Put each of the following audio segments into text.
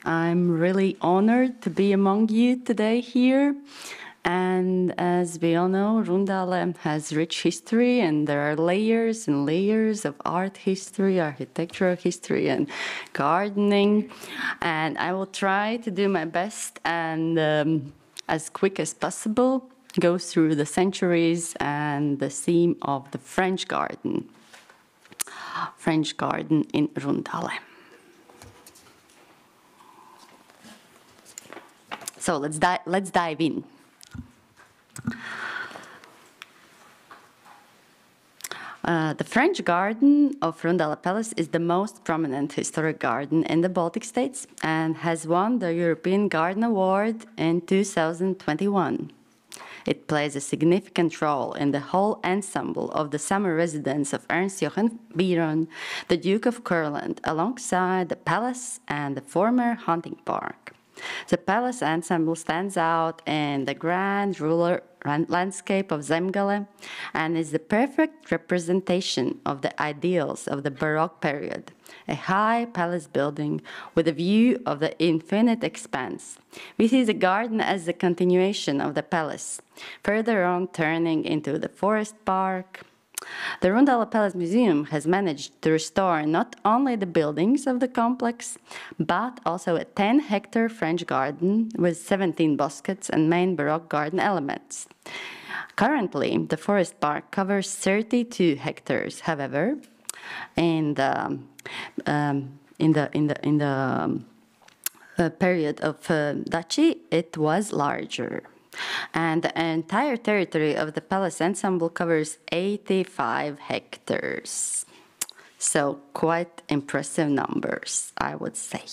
I'm really honored to be among you today here. And as we all know, Rundāle has rich history, and there are layers and layers of art history, architectural history, and gardening. And I will try to do my best and as quick as possible go through the centuries and the theme of the French garden in Rundāle. So let's dive in. The French garden of Rundāle Palace is the most prominent historic garden in the Baltic states and has won the European Garden Award in 2021. It plays a significant role in the whole ensemble of the summer residence of Ernst Johann Biron, the Duke of Curland, alongside the palace and the former hunting park. The palace ensemble stands out in the grand rural landscape of Zemgale and is the perfect representation of the ideals of the Baroque period, a high palace building with a view of the infinite expanse. We see the garden as the continuation of the palace, further on turning into the forest park. The Rundāle Palace Museum has managed to restore not only the buildings of the complex, but also a 10-hectare French garden with 17 bosquets and main Baroque garden elements. Currently, the forest park covers 32 hectares. However, in the period of Duchy, it was larger. And the entire territory of the palace ensemble covers 85 hectares. So quite impressive numbers, I would say.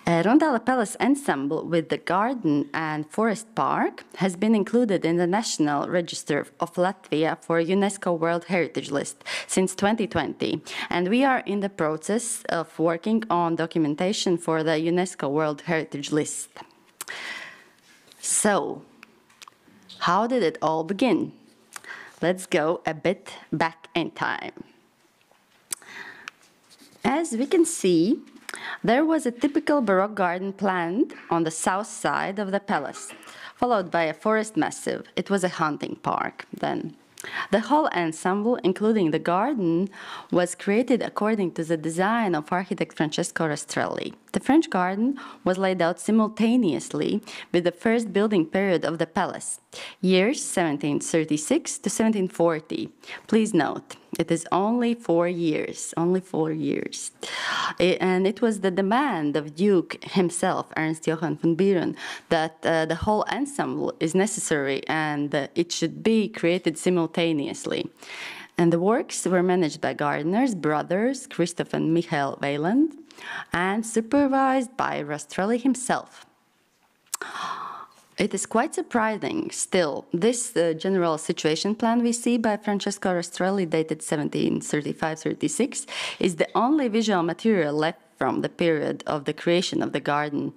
Rundāle Palace Ensemble with the garden and forest park has been included in the National Register of Latvia for UNESCO World Heritage List since 2020, and we are in the process of working on documentation for the UNESCO World Heritage List. So, how did it all begin? Let's go a bit back in time. As we can see, there was a typical Baroque garden planned on the south side of the palace, followed by a forest massif. It was a hunting park then. The whole ensemble, including the garden, was created according to the design of architect Francesco Rastrelli. The French garden was laid out simultaneously with the first building period of the palace, years 1736 to 1740. Please note, it is only 4 years, And it was the demand of Duke himself, Ernst Johann von Biron, that the whole ensemble is necessary and it should be created simultaneously. And the works were managed by gardeners, brothers, Christoph and Michael Weiland, and supervised by Rastrelli himself. It is quite surprising still. This general situation plan we see by Francesco Rastrelli, dated 1735-36, is the only visual material left from the period of the creation of the garden.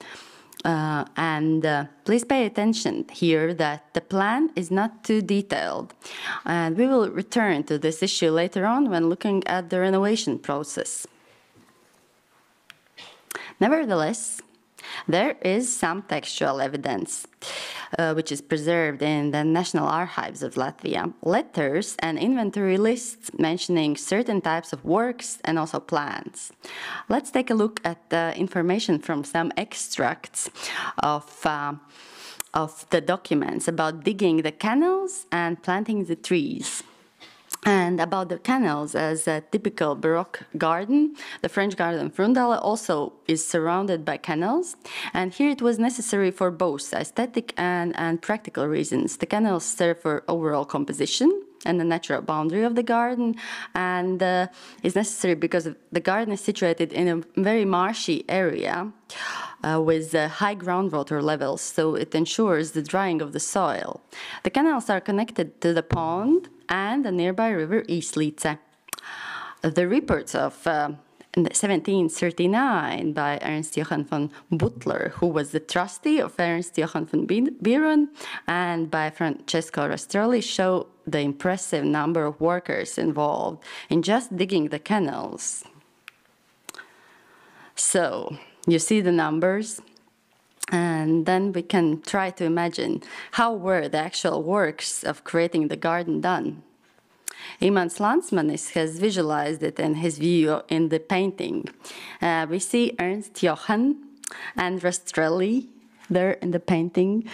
Please pay attention here that the plan is not too detailed. And we will return to this issue later on when looking at the renovation process. Nevertheless, there is some textual evidence which is preserved in the National Archives of Latvia, letters and inventory lists mentioning certain types of works and also plans. Let's take a look at the information from some extracts of the documents about digging the canals and planting the trees. And about the canals, as a typical Baroque garden, the French garden of Rundāle also is surrounded by canals. And here it was necessary for both aesthetic and practical reasons. The canals serve for overall composition and the natural boundary of the garden, and is necessary because the garden is situated in a very marshy area with high groundwater levels, so it ensures the drying of the soil. The canals are connected to the pond and the nearby river East Lāce. The reports of 1739 by Ernst Johann von Butler, who was the trustee of Ernst Johann von Biron, and by Francesco Rastrelli show the impressive number of workers involved in just digging the canals. So, you see the numbers, and then we can try to imagine how were the actual works of creating the garden done. Imants Landsmanis has visualized it in his view in the painting. We see Ernst Johann and Rastrelli there in the painting.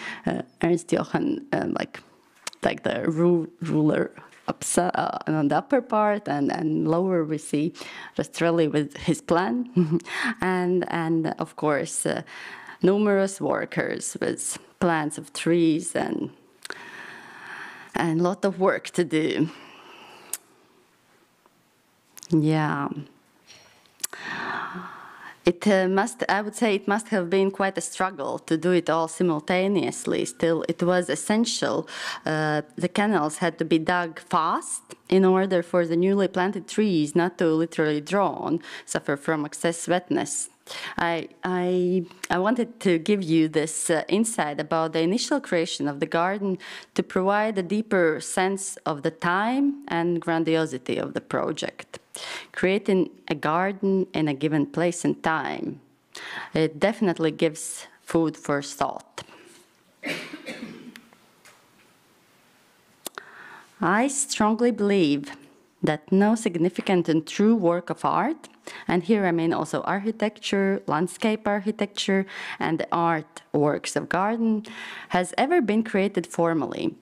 Ernst Johann, like the ruler on the upper part, and lower we see Rastrelli with his plan, and of course numerous workers with plants of trees and a lot of work to do. Yeah. I would say it must have been quite a struggle to do it all simultaneously. Still, it was essential. The canals had to be dug fast in order for the newly planted trees not to literally drown, suffer from excess wetness. I wanted to give you this insight about the initial creation of the garden to provide a deeper sense of the time and grandiosity of the project. Creating a garden in a given place and time, it definitely gives food for thought. I strongly believe that no significant and true work of art, and here I mean also architecture, landscape architecture, and the art works of garden, has ever been created formally,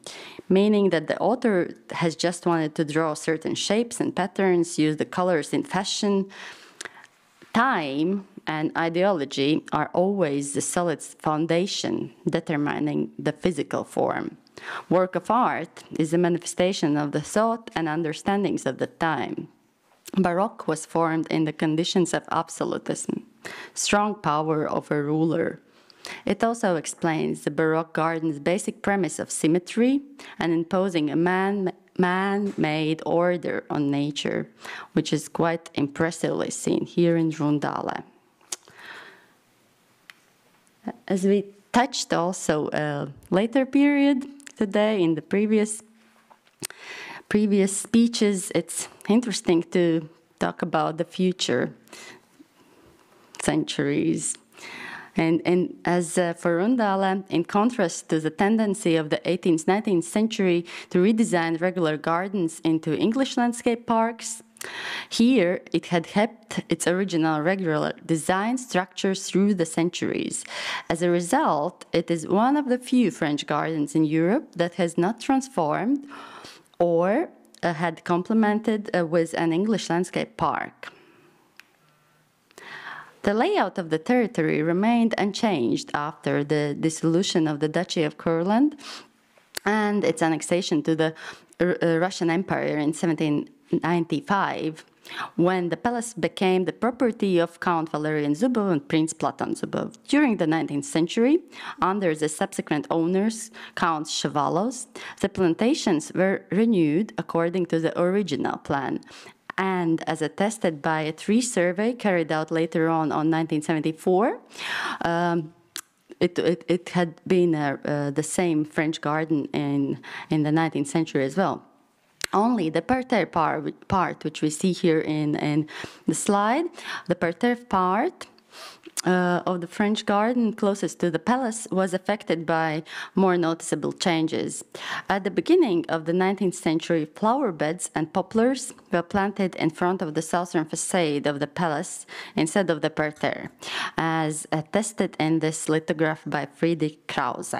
meaning that the author has just wanted to draw certain shapes and patterns, use the colors in fashion. Time and ideology are always the solid foundation determining the physical form. Work of art is a manifestation of the thought and understandings of the time. Baroque was formed in the conditions of absolutism, strong power of a ruler. It also explains the Baroque garden's basic premise of symmetry and imposing a man-made order on nature, which is quite impressively seen here in Rundāle. As we touched also a later period today in the previous speeches, it's interesting to talk about the future centuries. And as for Rundāle, in contrast to the tendency of the 18th, 19th century to redesign regular gardens into English landscape parks, here it had kept its original regular design structures through the centuries. As a result, it is one of the few French gardens in Europe that has not transformed or had complemented with an English landscape park. The layout of the territory remained unchanged after the dissolution of the Duchy of Courland and its annexation to the Russian Empire in 1795, when the palace became the property of Count Valerian Zubov and Prince Platon Zubov. During the 19th century, under the subsequent owners, Count Chavalos, the plantations were renewed according to the original plan, and as attested by a tree survey carried out later on 1974, it had been the same French garden in the 19th century as well. Only the parterre part, which we see here in the slide, the parterre part of the French garden closest to the palace was affected by more noticeable changes. At the beginning of the 19th century, flower beds and poplars were planted in front of the southern facade of the palace instead of the parterre, as attested in this lithograph by Friedrich Krause.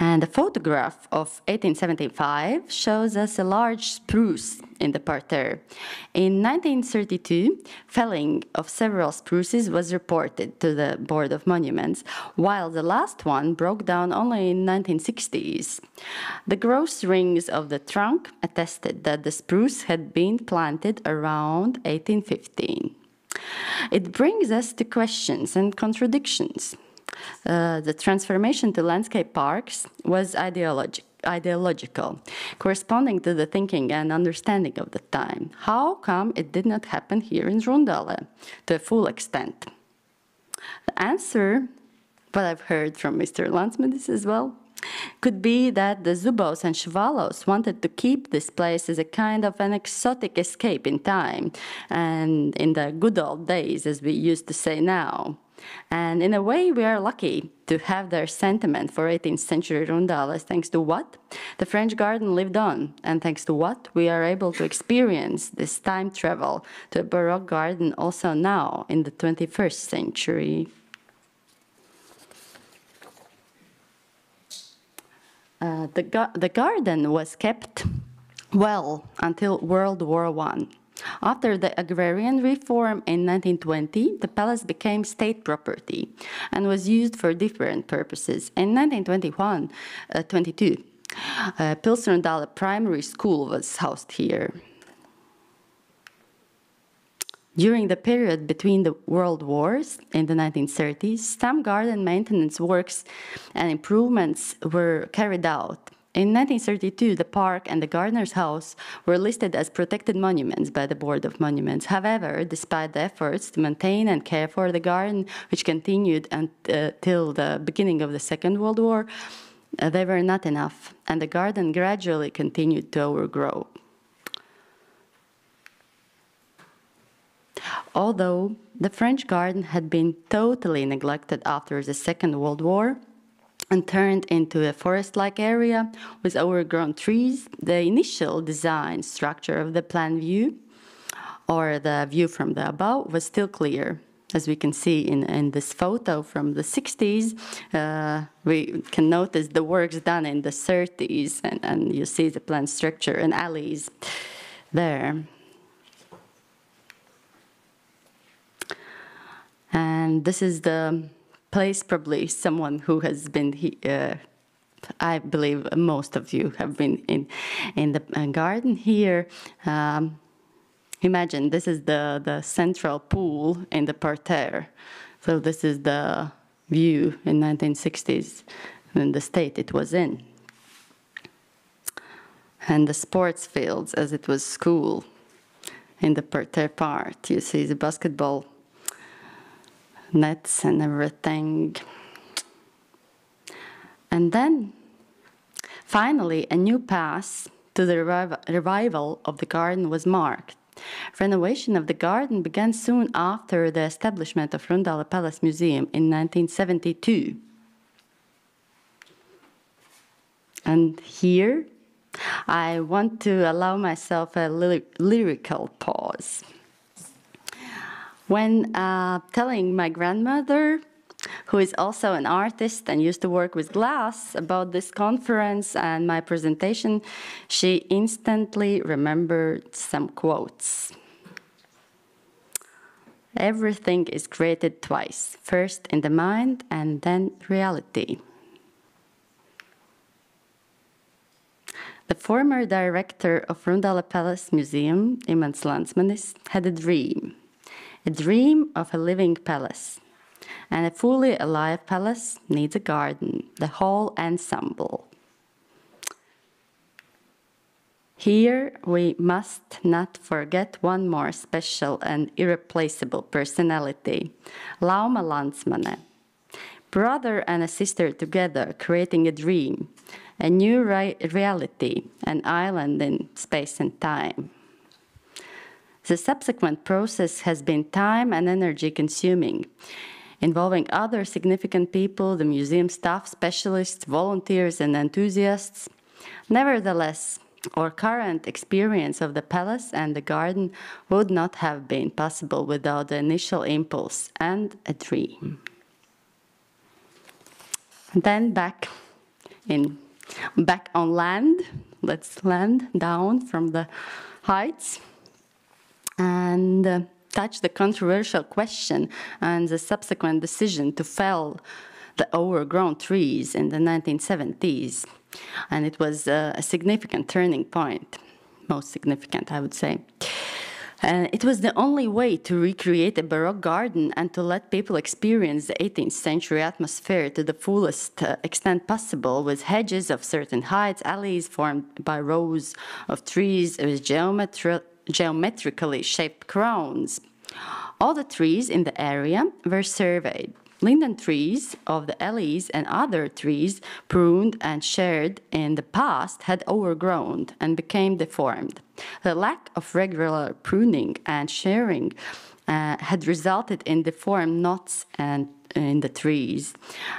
And a photograph of 1875 shows us a large spruce in the parterre. In 1932, felling of several spruces was reported to the Board of Monuments, while the last one broke down only in 1960s. The gross rings of the trunk attested that the spruce had been planted around 1815. It brings us to questions and contradictions. The transformation to landscape parks was ideological, corresponding to the thinking and understanding of the time. How come it did not happen here in Rundāle to a full extent? The answer, what I've heard from Mr. Landsmanis as well, Could be that the Zubos and Shvalos wanted to keep this place as a kind of an exotic escape in time and in the good old days, as we used to say now. And in a way, we are lucky to have their sentiment for 18th century Rundāles, thanks to what the French garden lived on, and thanks to what we are able to experience this time travel to a Baroque garden also now in the 21st century. The garden was kept well until World War I. After the agrarian reform in 1920, the palace became state property and was used for different purposes. In 1922, Pils Rundāle Primary School was housed here. During the period between the world wars in the 1930s, some garden maintenance works and improvements were carried out. In 1932, the park and the gardener's house were listed as protected monuments by the Board of Monuments. However, despite the efforts to maintain and care for the garden, which continued until the beginning of the Second World War, they were not enough, and the garden gradually continued to overgrow. Although the French garden had been totally neglected after the Second World War and turned into a forest-like area with overgrown trees, the initial design structure of the plan view, or the view from the above, was still clear. As we can see in this photo from the 60s, we can notice the works done in the 30s, and you see the plan structure and alleys there. And this is the place, probably someone who has been here. I believe most of you have been in the garden here. Imagine this is the central pool in the parterre. So this is the view in 1960s in the state it was in. And the sports fields as it was school in the parterre part. You see the basketball nets and everything. And then, finally, a new path to the revival of the garden was marked. Renovation of the garden began soon after the establishment of Rundāle Palace Museum in 1972. And here, I want to allow myself a lyrical pause. When telling my grandmother, who is also an artist and used to work with glass, about this conference and my presentation, she instantly remembered some quotes. Everything is created twice, first in the mind and then reality. The former director of Rundāle Palace Museum, Imants Landsmanis, had a dream of a living palace. And a fully alive palace needs a garden, the whole ensemble. Here we must not forget one more special and irreplaceable personality, Lauma Landsmane. Brother and a sister together, creating a dream, a new reality, an island in space and time. The subsequent process has been time and energy consuming, involving other significant people, the museum staff, specialists, volunteers, and enthusiasts. Nevertheless, our current experience of the palace and the garden would not have been possible without the initial impulse and a dream. Then back on land, let's land down from the heights and touch the controversial question and the subsequent decision to fell the overgrown trees in the 1970s. And it was a significant turning point, most significant, I would say. And it was the only way to recreate a Baroque garden and to let people experience the 18th century atmosphere to the fullest extent possible, with hedges of certain heights, alleys formed by rows of trees with geometrically shaped crowns. All the trees in the area were surveyed. Linden trees of the alleys and other trees pruned and shared in the past had overgrown and became deformed. The lack of regular pruning and sharing had resulted in deformed knots and in the trees.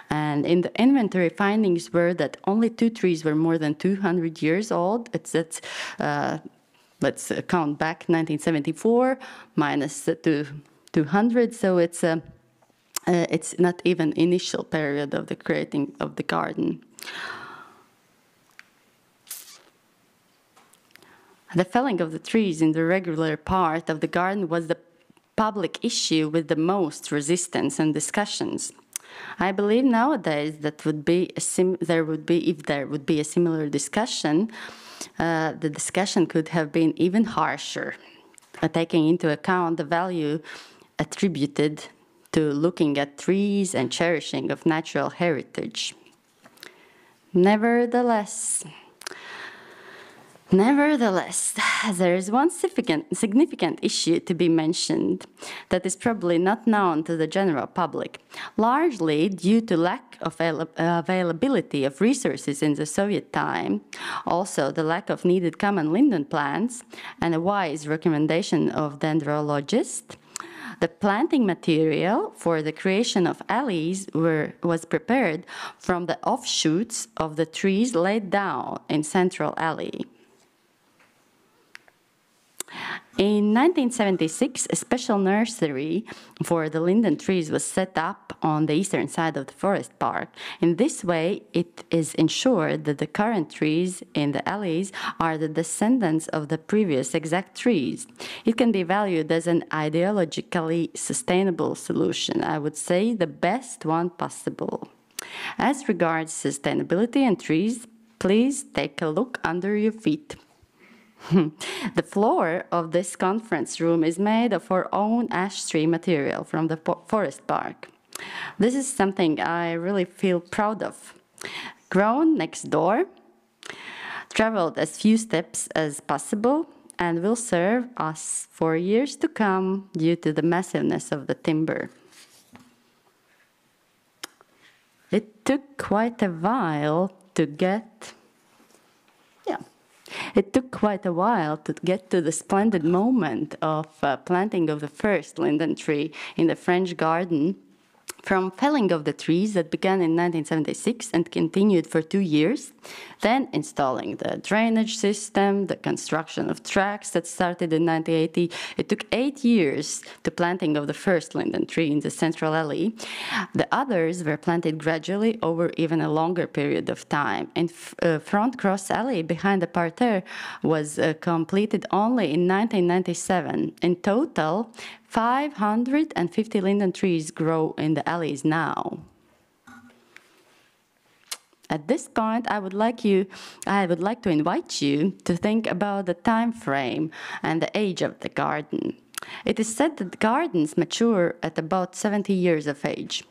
And in the inventory findings were that only 2 trees were more than 200 years old. Let's count back 1974 minus 200, so it's not even initial period of the creating of the garden. The felling of the trees in the regular part of the garden was the public issue with the most resistance and discussions. I believe nowadays that would be if there would be a similar discussion, the discussion could have been even harsher, taking into account the value attributed to looking at trees and cherishing of natural heritage. Nevertheless, there is one significant issue to be mentioned that is probably not known to the general public, largely due to lack of availability of resources in the Soviet time, also the lack of needed common linden plants, and a wise recommendation of dendrologists. The planting material for the creation of alleys was prepared from the offshoots of the trees laid down in Central Alley. In 1976, a special nursery for the linden trees was set up on the eastern side of the forest park. In this way, it is ensured that the current trees in the alleys are the descendants of the previous exact trees. It can be valued as an ideologically sustainable solution, I would say the best one possible. As regards sustainability and trees, please take a look under your feet. The floor of this conference room is made of our own ash tree material from the forest park. This is something I really feel proud of. Grown next door, traveled as few steps as possible, and will serve us for years to come due to the massiveness of the timber. It took quite a while to get to the splendid moment of planting of the first linden tree in the French garden. From felling of the trees that began in 1976 and continued for 2 years, then installing the drainage system, the construction of tracks that started in 1980. It took 8 years to planting of the first linden tree in the Central Alley. The others were planted gradually over even a longer period of time. And front cross alley behind the parterre was completed only in 1997. In total, 550 linden trees grow in the alleys now. At this point, I would like to invite you to think about the time frame and the age of the garden. It is said that gardens mature at about 70 years of age.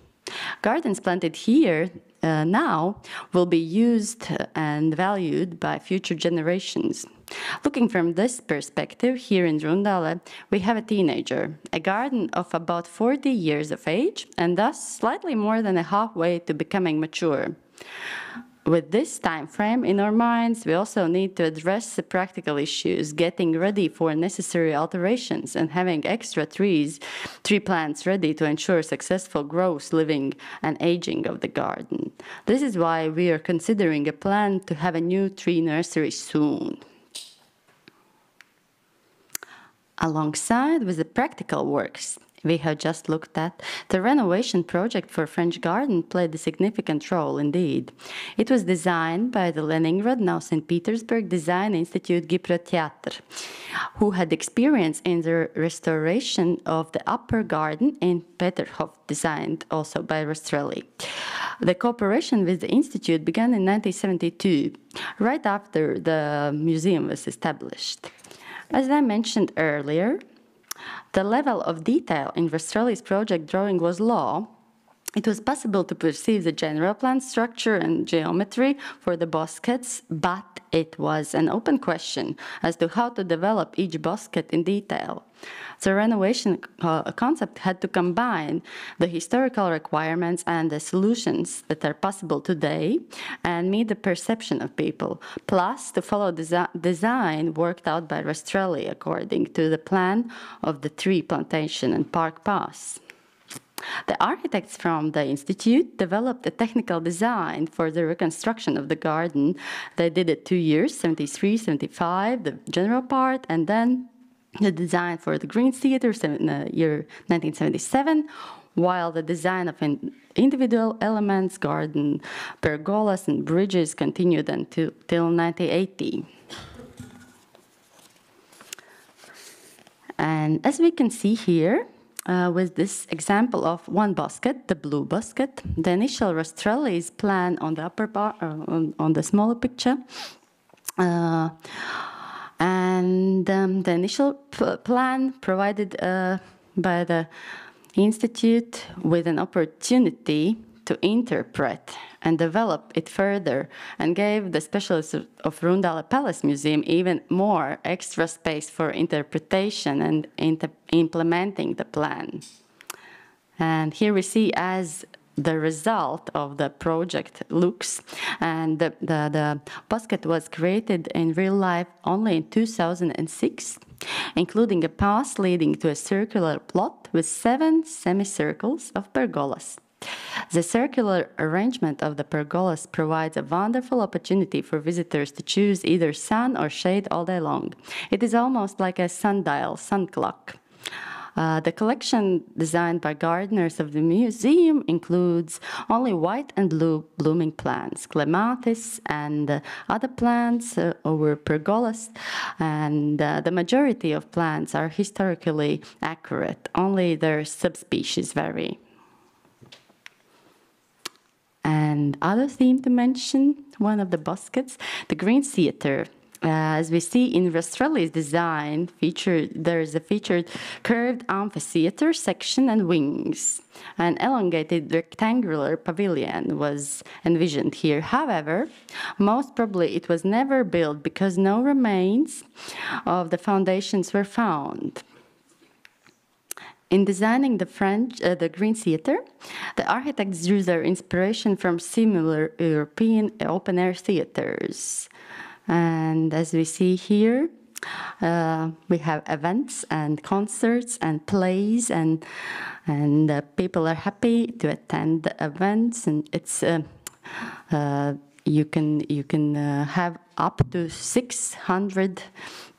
Gardens planted here now will be used and valued by future generations. Looking from this perspective, here in Rundāle, we have a teenager, a garden of about 40 years of age, and thus slightly more than halfway to becoming mature. With this time frame in our minds, we also need to address the practical issues, getting ready for necessary alterations and having extra tree plants ready to ensure successful growth, living, and aging of the garden. This is why we are considering a plan to have a new tree nursery soon. Alongside with the practical works we have just looked at, the renovation project for French garden played a significant role indeed. It was designed by the Leningrad, now St. Petersburg Design Institute Gyprotheatre, who had experience in the restoration of the upper garden in Peterhof, designed also by Rundāle. The cooperation with the institute began in 1972, right after the museum was established. As I mentioned earlier, the level of detail in Rundāle's project drawing was low, It was possible to perceive the general plan structure and geometry for the bosquets, but it was an open question as to how to develop each bosquet in detail. The renovation concept had to combine the historical requirements and the solutions that are possible today and meet the perception of people, plus to follow design worked out by Rundāle according to the plan of the tree plantation and park paths. The architects from the institute developed a technical design for the reconstruction of the garden. They did it 2 years, 73, 75, the general part, and then the design for the Green Theatre in the year 1977, while the design of individual elements, garden, pergolas, and bridges continued until 1980. And as we can see here, with this example of one bosquet, the blue bosquet, the initial Rundāle's plan on the upper bar, on the smaller picture, and the initial plan provided by the Institute with an opportunity to interpret and develop it further, and gave the specialists of Rundāle Palace Museum even more extra space for interpretation and implementing the plan. And here we see as the result of the project looks, and the bosquet was created in real life only in 2006, including a path leading to a circular plot with 7 semicircles of pergolas. The circular arrangement of the pergolas provides a wonderful opportunity for visitors to choose either sun or shade all day long. It is almost like a sundial, sun clock. The collection designed by gardeners of the museum includes only white and blue blooming plants, clematis and other plants over pergolas, and the majority of plants are historically accurate, only their subspecies vary. And other theme to mention, one of the bosquets, the Green Theatre. As we see in Rundāle's design, there is a featured curved amphitheater section and wings. An elongated rectangular pavilion was envisioned here. However, most probably it was never built because no remains of the foundations were found. In designing the Green Theatre, the architects drew their inspiration from similar European open-air theatres. And as we see here, we have events and concerts and plays, and people are happy to attend the events, and it's you can have up to 600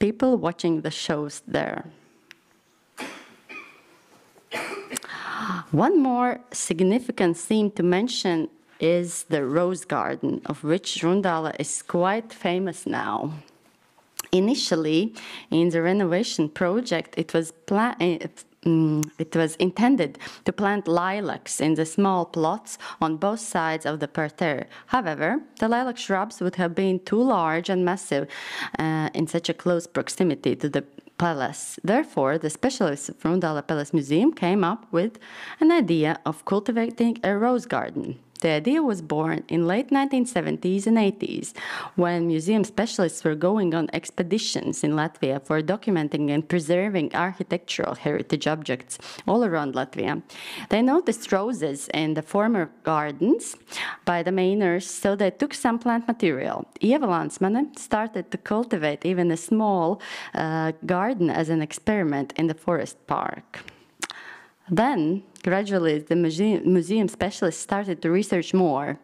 people watching the shows there. One more significant theme to mention is the rose garden, of which Rundāle is quite famous now. Initially, in the renovation project, it was intended to plant lilacs in the small plots on both sides of the parterre. However, the lilac shrubs would have been too large and massive in such a close proximity to the palace. Therefore, the specialists of Rundāle Palace Museum came up with an idea of cultivating a rose garden. The idea was born in late 1970s and 80s, when museum specialists were going on expeditions in Latvia for documenting and preserving architectural heritage objects all around Latvia. They noticed roses in the former gardens by the mainers, so they took some plant material. Ieva Lansmane started to cultivate even a small garden as an experiment in the forest park. Then, gradually, the museum specialists started to research more.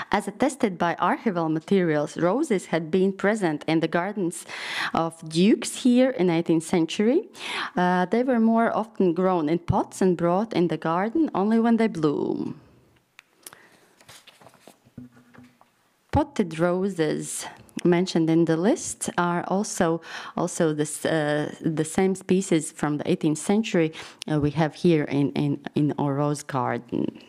As attested by archival materials, roses had been present in the gardens of dukes here in the 18th century. They were more often grown in pots and brought in the garden only when they bloom. Potted roses mentioned in the list are also the same species from the 18th century we have here in our rose garden.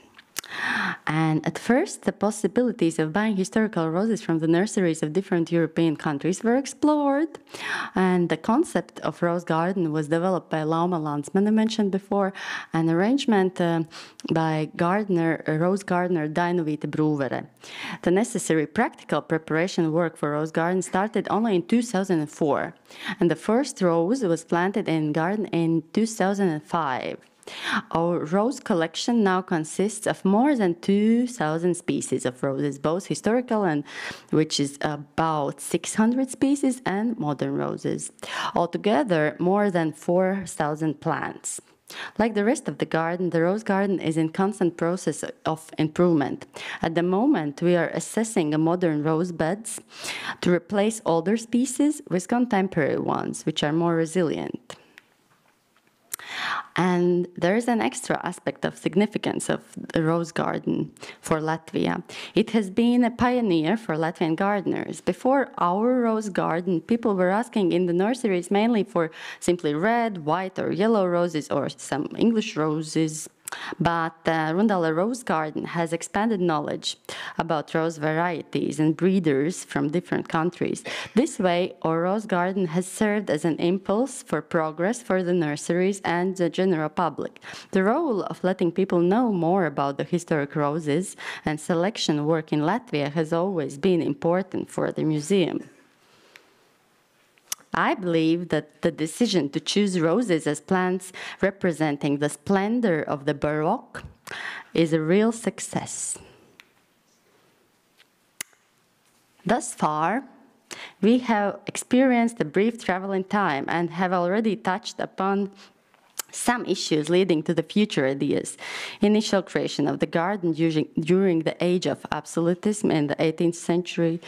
And at first, the possibilities of buying historical roses from the nurseries of different European countries were explored. And the concept of rose garden was developed by Lauma Landsman, I mentioned before, an arrangement by rose gardener Dainovīte Brūvere. The necessary practical preparation work for rose garden started only in 2004. And the first rose was planted in garden in 2005. Our rose collection now consists of more than 2,000 species of roses, both historical and which is about 600 species, and modern roses. Altogether, more than 4,000 plants. Like the rest of the garden, the rose garden is in constant process of improvement. At the moment, we are assessing modern rose beds to replace older species with contemporary ones, which are more resilient. And there is an extra aspect of significance of the rose garden for Latvia. It has been a pioneer for Latvian gardeners. Before our rose garden, people were asking in the nurseries mainly for simply red, white, or yellow roses, or some English roses. But Rundāle Rose Garden has expanded knowledge about rose varieties and breeders from different countries. This way, our rose garden has served as an impulse for progress for the nurseries and the general public. The role of letting people know more about the historic roses and selection work in Latvia has always been important for the museum. I believe that the decision to choose roses as plants representing the splendor of the Baroque is a real success. Thus far, we have experienced a brief travel in time and have already touched upon some issues leading to the future ideas. Initial creation of the garden during the age of absolutism in the 18th century,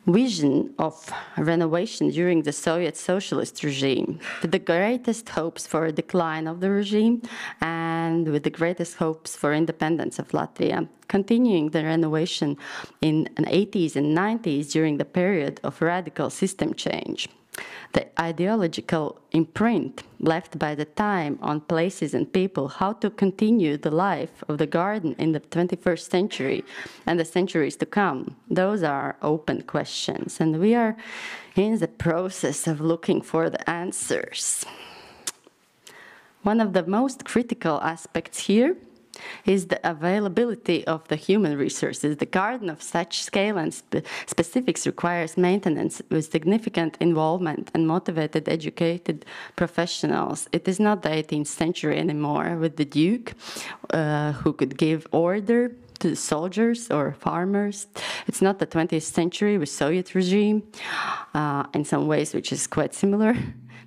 vision of renovation during the Soviet socialist regime, with the greatest hopes for a decline of the regime and with the greatest hopes for independence of Latvia, continuing the renovation in the 80s and 90s during the period of radical system change. The ideological imprint left by the time on places and people, how to continue the life of the garden in the 21st century and the centuries to come, those are open questions, and we are in the process of looking for the answers. One of the most critical aspects here is the availability of the human resources. The garden of such scale and specifics requires maintenance with significant involvement and motivated, educated professionals. It is not the 18th century anymore with the Duke who could give order to the soldiers or farmers. It's not the 20th century with Soviet regime in some ways, which is quite similar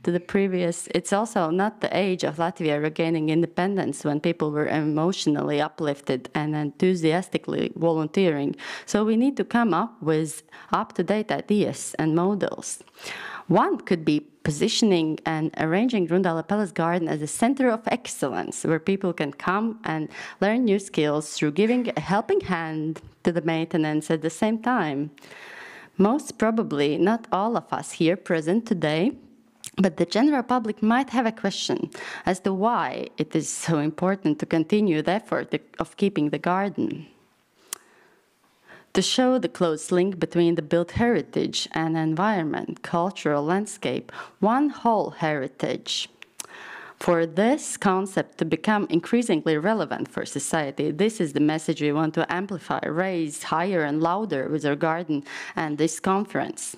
to the previous. It's also not the age of Latvia regaining independence when people were emotionally uplifted and enthusiastically volunteering. So we need to come up with up-to-date ideas and models. One could be positioning and arranging Rundāle Palace Garden as a center of excellence where people can come and learn new skills through giving a helping hand to the maintenance at the same time. Most probably, not all of us here present today, but the general public might have a question as to why it is so important to continue the effort of keeping the garden. To show the close link between the built heritage and environment, cultural landscape, one whole heritage. For this concept to become increasingly relevant for society, this is the message we want to amplify, raise higher and louder with our garden and this conference.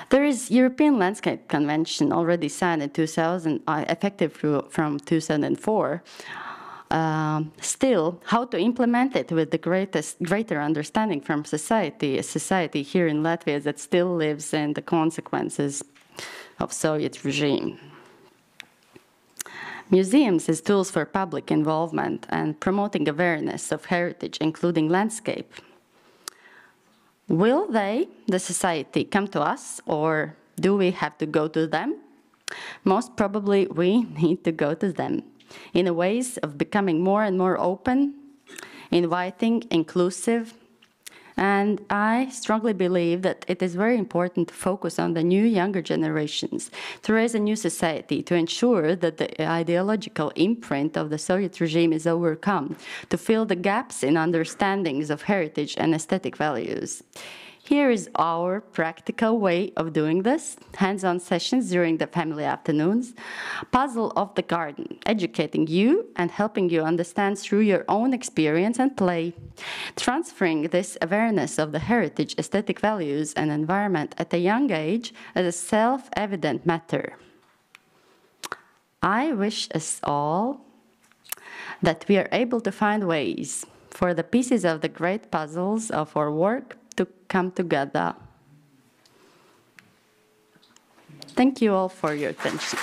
There is European Landscape Convention already signed in 2000, effective from 2004. Still, how to implement it with the greater understanding from society, a society here in Latvia that still lives in the consequences of Soviet regime. Museums as tools for public involvement and promoting awareness of heritage, including landscape. Will they, the society, come to us, or do we have to go to them? Most probably we need to go to them in a ways of becoming more and more open, inviting, inclusive, And I strongly believe that it is very important to focus on the new younger generations, to raise a new society, to ensure that the ideological imprint of the Soviet regime is overcome, to fill the gaps in understandings of heritage and aesthetic values. Here is our practical way of doing this: hands-on sessions during the family afternoons, puzzle of the garden, educating you and helping you understand through your own experience and play, transferring this awareness of the heritage, aesthetic values, and environment at a young age as a self-evident matter. I wish us all that we are able to find ways for the pieces of the great puzzles of our work to come together. Thank you all for your attention.